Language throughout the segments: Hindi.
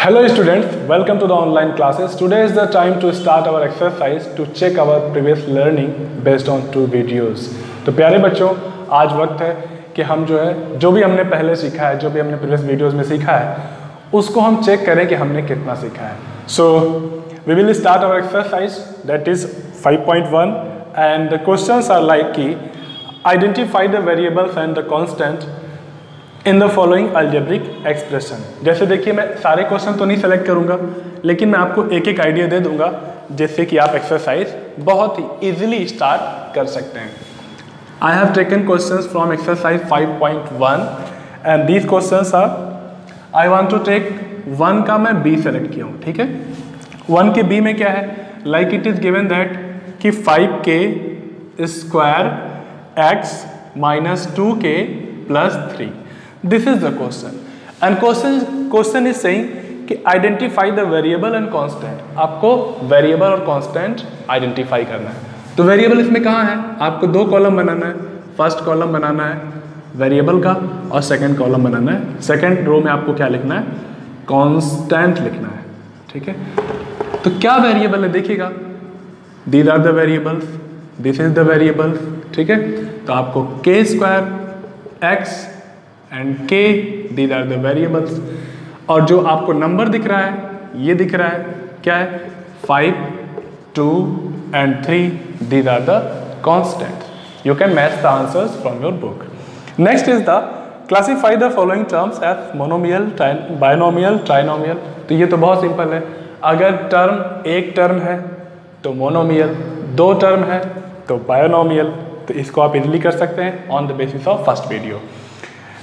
Hello students, welcome to the online classes. Today is the time to start our exercise to check our previous learning based on 2 videos. तो प्यारे बच्चों, आज वक्त है कि हम जो भी हमने पहले सीखा है, जो भी हमने प्रीवियस वीडियोस में सीखा है, उसको हम चेक करें कि हमने कितना सीखा है. So we will start our exercise, that is 5.1, and the questions are like कि identify the variables and the constant in the following algebraic expression. जैसे देखिए, मैं सारे क्वेश्चन तो नहीं सेलेक्ट करूंगा, लेकिन मैं आपको एक एक आइडिया दे दूंगा जिससे कि आप एक्सरसाइज बहुत ही इजीली स्टार्ट कर सकते हैं. I have taken questions from exercise 5.1 and these questions are, I want to take 1 का मैं बी सेलेक्ट किया हूँ. ठीक है, 1 के बी में क्या है, like it is given that कि 5k square x minus 2k plus 3. This is the question and question is saying कि identify the variable and constant. आपको variable और constant identify करना है. तो variable इसमें कहाँ है, आपको 2 कॉलम बनाना है. फर्स्ट कॉलम बनाना है variable का और सेकंड कॉलम बनाना है. सेकंड रो में आपको क्या लिखना है, constant लिखना है. ठीक है, तो क्या variable है देखिएगा, these are the variables, this is the variables. ठीक है, तो आपको k square x and k these are the variables. और जो आपको नंबर दिख रहा है, ये दिख रहा है क्या है, 5, 2 and 3 these are the constants. You can match the answers from your book. Next is the classify the following terms as monomial, binomial, trinomial. तो ये तो बहुत सिंपल है. अगर टर्म एक टर्म है तो मोनोमियल, 2 टर्म है तो बायोनोमियल. तो इसको आप इजीली कर सकते हैं on the basis of first video.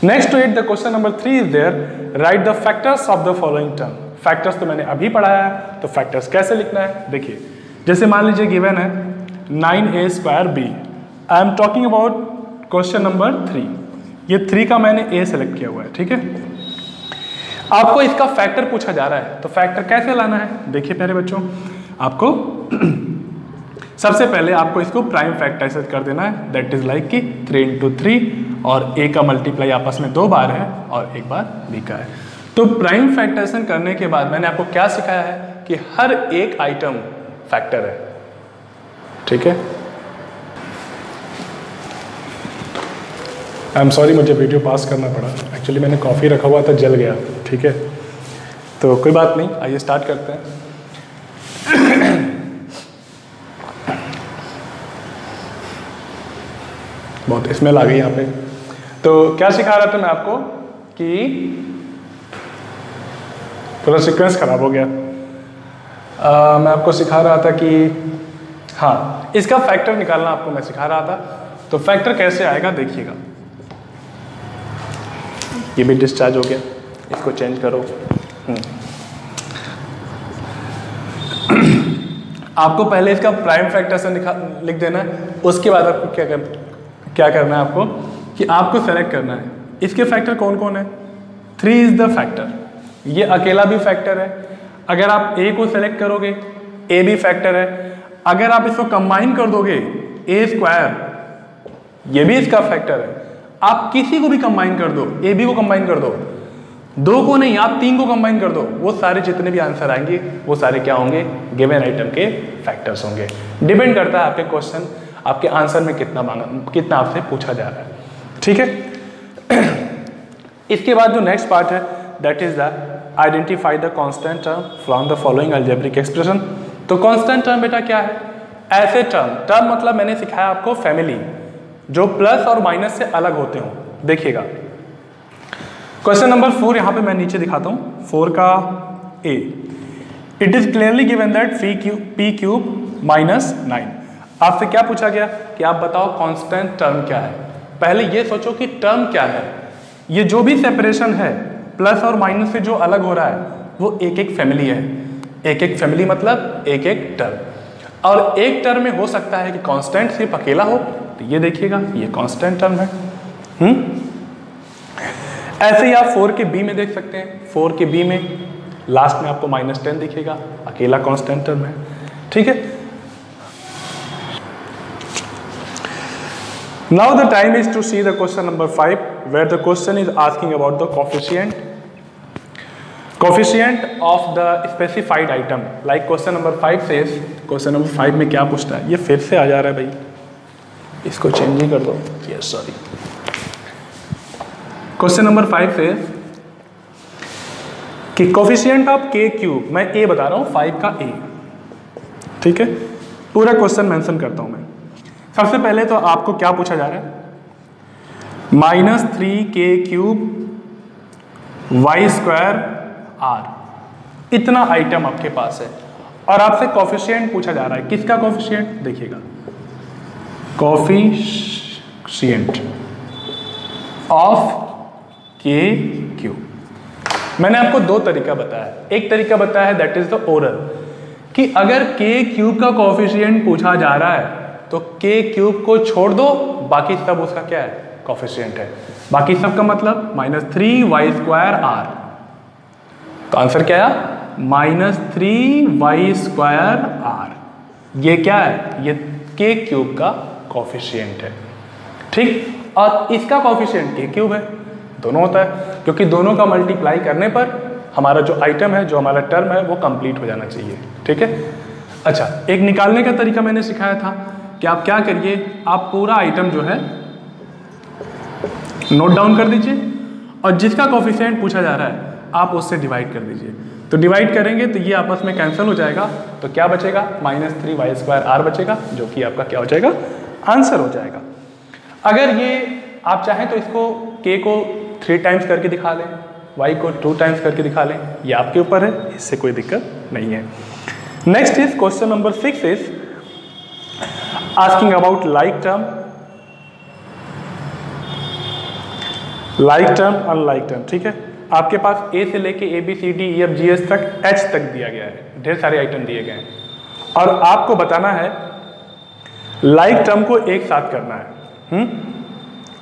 Next to it, the question number 3 is there. Write the factors of the following term. Factors तो मैंने अभी पढ़ाया है, तो factors कैसे लिखना है देखिए. जैसे मान लीजिए गिवन है 9a square b. I am talking about question number 3. ये 3 का मैंने a सेलेक्ट किया हुआ है. ठीक है, आपको इसका फैक्टर पूछा जा रहा है, तो फैक्टर कैसे लाना है देखिए प्यारे बच्चों. आपको सबसे पहले आपको इसको प्राइम फैक्टराइज कर देना है. दैट इज लाइक कि 3 into 3 और a का मल्टीप्लाई आपस में 2 बार है और 1 बार b का है. तो प्राइम फैक्टराइजेशन करने के बाद मैंने आपको क्या सिखाया है कि हर एक आइटम फैक्टर है. ठीक है, आई एम सॉरी, मुझे वीडियो पास करना पड़ा. एक्चुअली मैंने कॉफ़ी रखा हुआ था, जल गया. ठीक है, तो कोई बात नहीं, आइए स्टार्ट करते हैं. बहुत स्मेल आ गई यहाँ पे. तो क्या सिखा रहा था मैं आपको कि पूरा सीक्वेंस खराब हो गया. मैं आपको सिखा रहा था कि हाँ, इसका फैक्टर निकालना आपको मैं सिखा रहा था. तो फैक्टर कैसे आएगा देखिएगा. ये भी डिस्चार्ज हो गया, इसको चेंज करो. आपको पहले इसका प्राइम फैक्टर से लिख देना है. उसके बाद आपको क्या करना है आपको कि आपको सेलेक्ट करना है इसके फैक्टर कौन कौन है. 3 इज द फैक्टर, ये अकेला भी फैक्टर है. अगर आप a को सेलेक्ट करोगे, a भी फैक्टर है. अगर आप इसको कंबाइन कर दोगे, a स्क्वायर, ये भी इसका फैक्टर है. आप किसी को भी कंबाइन कर दो, a b को कंबाइन कर दो, 2 को नहीं, आप 3 को कंबाइन कर दो, वो सारे जितने भी आंसर आएंगे वो सारे क्या होंगे, गिवन आइटम के फैक्टर्स होंगे. डिपेंड करता है आपके क्वेश्चन, आपके आंसर में कितना आपसे पूछा जा रहा है. ठीक है, इसके बाद जो नेक्स्ट पार्ट है that is the identify the constant term from the following algebraic expression. तो कांस्टेंट टर्म बेटा क्या है, ऐसे टर्म मतलब मैंने सिखाया आपको फैमिली जो प्लस और माइनस से अलग होते हो. देखिएगा क्वेश्चन नंबर 4 यहाँ पे मैं नीचे दिखाता हूँ. 4 का a, it is clearly given that p cube minus 9. आपसे क्या पूछा गया कि आप बताओ कांस्टेंट टर्म क्या है. पहले ये सोचो कि टर्म क्या है. ये जो भी सेपरेशन है प्लस और माइनस से जो अलग हो रहा है वो एक एक फैमिली है. एक एक फैमिली मतलब एक एक टर्म. और एक टर्म में हो सकता है कि कांस्टेंट सिर्फ अकेला हो, तो ये देखिएगा ये कांस्टेंट टर्म है. ऐसे ही आप 4 के बी में देख सकते हैं. 4 के बी में लास्ट में आपको -10 दिखेगा, अकेला कांस्टेंट टर्म है. ठीक है, now the time is to see the question number 5 where the question is asking about the coefficient coefficient of the specified item, like question number 5 से, क्वेश्चन नंबर 5 में क्या पूछता है, ये फिर से आ जा रहा है भाई, इसको चेंज ही कर दो, यस सॉरी। क्वेश्चन नंबर 5 से कि कोफिशिएंट ऑफ के क्यूब, मैं ए बता रहा हूं 5 का ए, ठीक है, पूरा क्वेश्चन मेंशन करता हूं मैं। सबसे पहले तो आपको क्या पूछा जा रहा है, -3k³ y² r, इतना आइटम आपके पास है और आपसे कोफिशिएंट पूछा जा रहा है। किसका कोफिशिएंट, देखिएगा कोफिशिएंट ऑफ k³। मैंने आपको दो तरीका बताया, एक तरीका बताया है दैट इज द ओरल, कि अगर k³ का कोफिशिएंट पूछा जा रहा है तो k³ को छोड़ दो, बाकी सब उसका क्या है, कोफिशिएंट है। बाकी सब का मतलब -3y² r, तो आंसर क्या है, -3y² r। ये क्या है, ये k³ का कोफिशिएंट है, ठीक। और इसका कोफिशिएंट k³ है, दोनों होता है, क्योंकि दोनों का मल्टीप्लाई करने पर हमारा जो आइटम है, जो हमारा टर्म है, वो कंप्लीट हो जाना चाहिए, ठीक है। अच्छा, एक निकालने का तरीका मैंने सिखाया था कि आप क्या करिए, आप पूरा आइटम जो है नोट डाउन कर दीजिए और जिसका कोफिशिएंट पूछा जा रहा है आप उससे डिवाइड कर दीजिए। तो डिवाइड करेंगे तो ये आपस में कैंसिल हो जाएगा, तो क्या बचेगा, -3y² r बचेगा, जो कि आपका क्या हो जाएगा, आंसर हो जाएगा। अगर ये आप चाहें तो इसको k को 3 टाइम्स करके दिखा लें, y को 2 टाइम्स करके दिखा लें, ये आपके ऊपर है, इससे कोई दिक्कत नहीं है। Next is question number 6 is asking about like term, like term, unlike term, ठीक है। आपके पास ए से लेके ABCDEFGH तक H तक दिया गया है, ढेर सारे आइटम दिए गए हैं और आपको बताना है लाइक टर्म को एक साथ करना है।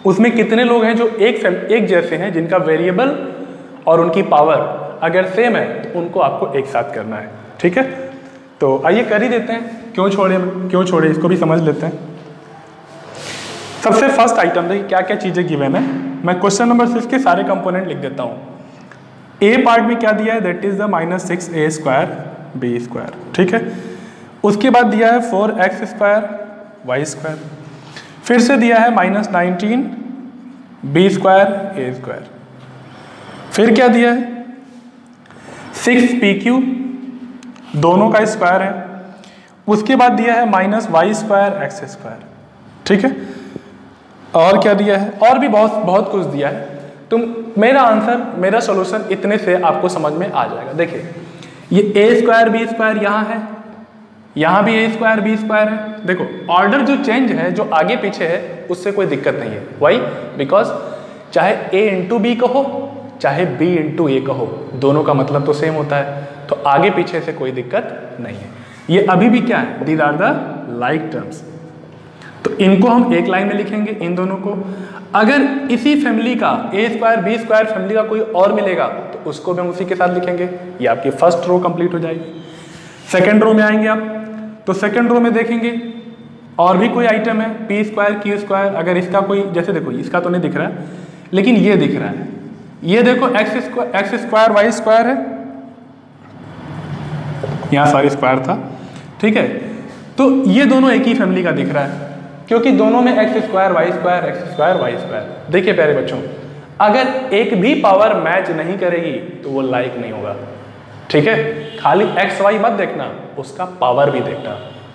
उसमें कितने लोग हैं जो एक जैसे हैं, जिनका वेरिएबल और उनकी पावर अगर सेम है तो उनको आपको एक साथ करना है, ठीक है। तो आइए कर ही देते हैं, क्यों छोड़े, इसको भी समझ लेते हैं। सबसे फर्स्ट आइटम देखिए क्या क्या चीजें गिवन है, मैं क्वेश्चन नंबर 6 के सारे कंपोनेंट लिख देता हूं। ए पार्ट में क्या दिया है, that is the -6a² b², ठीक है। उसके बाद दिया है 4x² y², फिर से दिया है -19 b² a², फिर क्या दिया है 6pq, दोनों का स्क्वायर है। उसके बाद दिया है -y² x², ठीक है। और क्या दिया है, और भी बहुत कुछ दिया है। तो मेरा आंसर, मेरा सॉल्यूशन इतने से आपको समझ में आ जाएगा। देखिए ये a² b² यहाँ है, यहाँ भी a² b² है। देखो ऑर्डर जो चेंज है, जो आगे पीछे है, उससे कोई दिक्कत नहीं है। वाई, बिकॉज चाहे a × b कहो चाहे b × a कहो, दोनों का मतलब तो सेम होता है, तो आगे पीछे से कोई दिक्कत नहीं है। ये अभी भी क्या है, these are the like terms, तो इनको हम एक लाइन में लिखेंगे, इन दोनों को। अगर इसी फैमिली का a² b² फैमिली का कोई और मिलेगा तो उसको भी हम उसी के साथ लिखेंगे। ये आपकी फर्स्ट रो कंप्लीट हो जाएगी। सेकंड रो में आएंगे आप, तो सेकंड रो में देखेंगे और भी कोई आइटम है p² q²। अगर इसका कोई, जैसे देखो इसका तो नहीं दिख रहा है, लेकिन ये दिख रहा है, ये देखो x² y² है, यहाँ सारी स्क्वायर था, ठीक है। तो ये दोनों एक ही फैमिली का दिख रहा है, क्योंकि दोनों में x² y², y²। देखिए प्यारे बच्चों, अगर एक भी पावर मैच नहीं करेगी तो वो लाइक नहीं होगा, ठीक है। खाली x y मत देखना, उसका पावर भी देखना।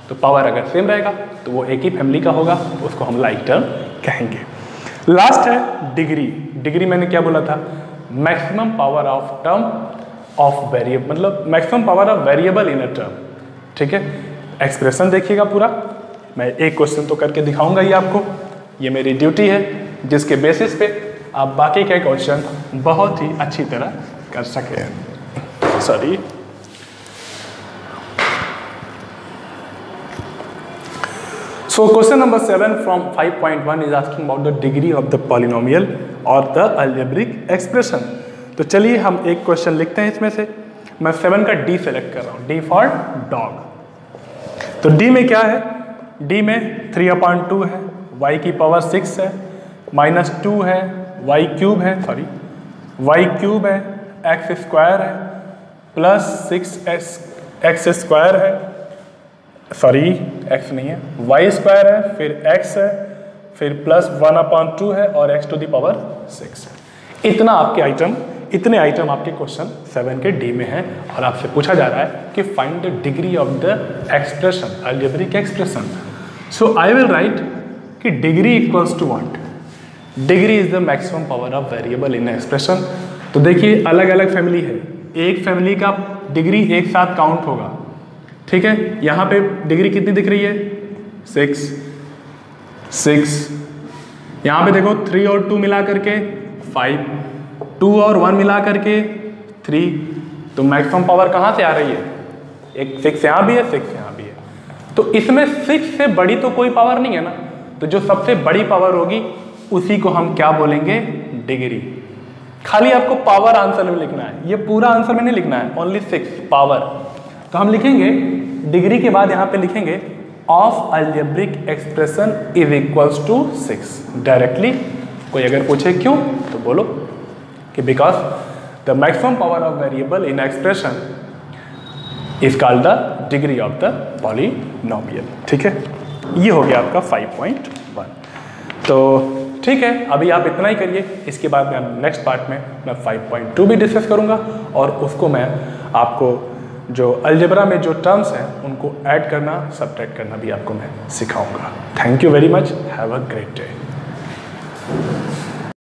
तो पावर अगर सेम रहेगा तो वो एक ही फैमिली का होगा, उसको हम लाइक टर्म कहेंगे। लास्ट है डिग्री। डिग्री मैंने क्या बोला था, maximum power of term of variable, मतलब maximum power of variable in a term, ठीक है। एक्सप्रेशन देखिएगा पूरा, मैं एक क्वेश्चन तो करके दिखाऊंगा ही आपको, ये मेरी ड्यूटी है, जिसके बेसिस पे आप बाकी के क्वेश्चन बहुत ही अच्छी तरह कर सकें। Sorry, so question number 7 from 5.1 is asking about the degree of the polynomial or the algebraic expression। तो चलिए हम एक क्वेश्चन लिखते हैं इसमें से। मैं 7 का D सेलेक्ट कर रहा हूँ, D फॉर डॉग। तो D में क्या है, D में 3/2 है, y की पावर 6 है, -2 है, y³ है, y³ है, x² है, प्लस 6x स्क्वायर है, सॉरी x नहीं है, y स्क्वायर है, फिर x है, फिर प्लस 1/2 है और x टू द पावर 6 है। इतने आइटम आपके क्वेश्चन 7 के डी में हैं और आपसे पूछा जा रहा है कि find the degree of the expression, algebraic expression. So I will write कि degree equals to what? Degree is the maximum power of variable in expression. तो देखिए अलग अलग फैमिली है, एक फैमिली का डिग्री एक साथ काउंट होगा, ठीक है। यहाँ पे डिग्री कितनी दिख रही है? 6। यहाँ पे देखो 3 और 2 मिला करके 5, 2 और 1 मिला करके 3। तो मैक्सिमम पावर कहाँ से आ रही है? एक 6 यहाँ भी है, 6 यहाँ भी है। तो इसमें 6 से बड़ी तो कोई पावर नहीं है ना, तो जो सबसे बड़ी पावर होगी उसी को हम क्या बोलेंगे? डिग्री। खाली आपको पावर आंसर में लिखना है, ये पूरा आंसर में नहीं लिखना है, ओनली 6 पावर। तो हम लिखेंगे डिग्री के बाद यहाँ पे लिखेंगे of algebraic expression is equals to 6 directly. कोई अगर पूछे क्यों तो बोलो कि because the maximum power of variable in expression is called the degree of the polynomial. ठीक है, ये हो गया आपका 5.1। तो ठीक है, अभी आप इतना ही करिए, इसके बाद मैं नेक्स्ट पार्ट में मैं 5.2 भी डिस्कस करूँगा और उसको मैं आपको जो अलजेब्रा में जो टर्म्स हैं उनको ऐड करना, सब्ट्रैक्ट करना भी आपको मैं सिखाऊंगा। Thank you very much, have a great day.